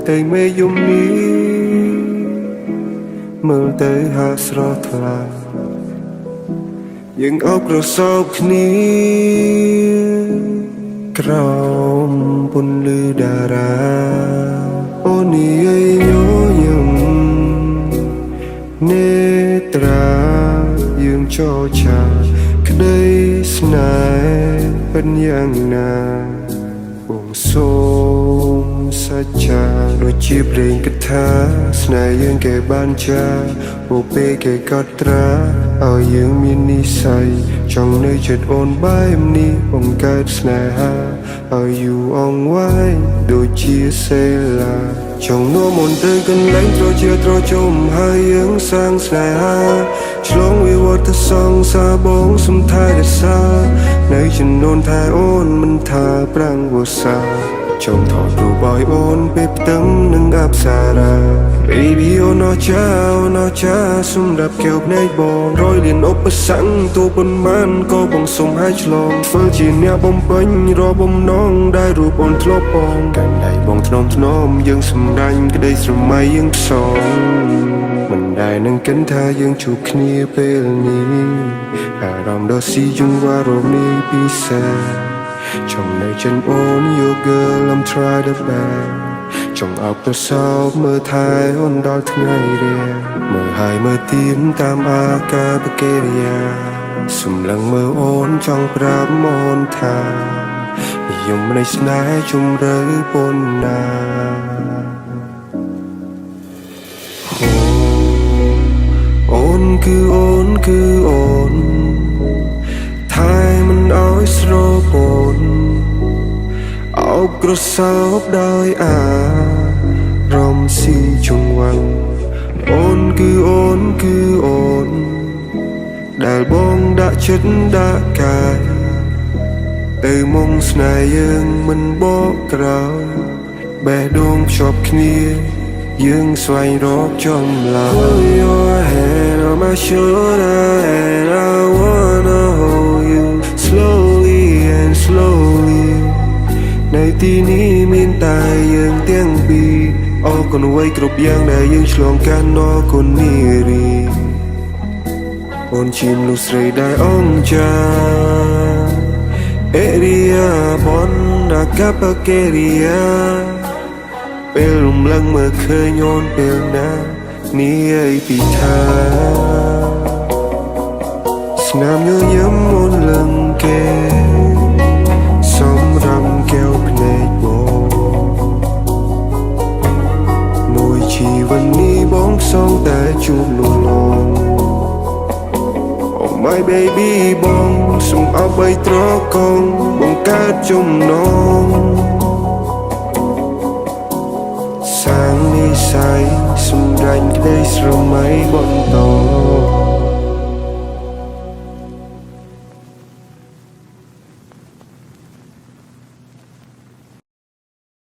តែមេយំនេះមើលទៅហាក់ស្រស់ថ្លាយើងអបក្រសោបគ្នាក្រោមពន្លឺតារាអូននេះញញឹមនេត្រាយើងចូលឆាក្តីស្នេហ៍เป็นយ៉ាងណាបងសូមសច្ចាដូចជាព្រេងកថាស្នេហ៍យើងគេបានចាអូពេលគេកត់ត្រាឲ្យយើងមាននិស្ស័យចង់នៅចិត្តអូនបែបនេះបង្កើតស្នេហាឲ្យយូរអង្វែងដូចជាសេឡាចង់នាំអូនទៅកន្លែងត្រជាត្រជុំហើយយើងសាងស្នេហាឆ្លងវិវត្តសង្សារបងសំថែរក្សានៅចំនួនថាអូនមិនថាប្រាំងវស្សាចង់ថតរូបឲ្យអូនពេលផ្ទឹមនឹងអប្សរា Baby អូនអស្ចារ្យអូនអស្ចារ្យសម្រាប់កែវភ្នែកបងរយលានឧបសគ្គទូប៉ុន្មានក៏បងសុំឲ្យឆ្លងធ្វើជាអ្នកបំពេញរកបំណងដែលរូបអូនធ្លាប់បងកាន់ដៃបងធ្នមយើងសម្រាញ់ក្តីស្រមៃយើងផ្សងមិនដែលនឹងគិតថាយើងជួបគ្នាពេលនេះអារម្មណ៍ដ៏ស៊ីជង្វាររនេះពិសេសចង់នៅចិនអូន You girl I'm try the best ចង់អបប្រសោបមើលថែអូនដល់ថ្ងៃរាមើលហើយមើលទៀនតាមអាការបកិរិយាសម្លឹងមើលអូនចង់ប្រាប់អូនថានិយមនៃស្នេហ៍ជម្រៅប៉ុណ្ណាអូនគឺអូនគឺអូនថែមិនឲ្យស្រពោនអោបក្រសោបដោយអារម្មណ៍ស៊ីជង្វាំងអូនគឺអូនគឺអូនដែលបងដាក់ចិត្តដាក់កាយទៅមុំស្នេហ៍យើងមិនបកក្រោយបេះដូងភ្ជាប់គ្នាយើងស្វែងរកចម្លើយ Put your hand on my shoulder and I wanna hold you slowly and slowly ในទីនេះមានតែយើងទាំងពីរអរគុណអ្វីគ្រប់យ៉ាងដែលយើងឆ្លងកាត់អរគុណនារីអូនជាមនុស្សស្រីដែលអង្ចាអេរីយ៉ាបនអាកាបកេរីយ៉ាពេលរំលឹងមើលឃើញអូនពេលណានេះឯពីថាស្នាមញញឹមអូនលឹងគេសម្រាប់កែវភ្នែកបងមួយជីវិតនេះបងសងតែជួបលំលង Oh my baby បងសូមអបបីត្រកងបង្កើតចំណងសាងនិស្ស័យសម្រាញ់ក្តីស្រមៃបន្ត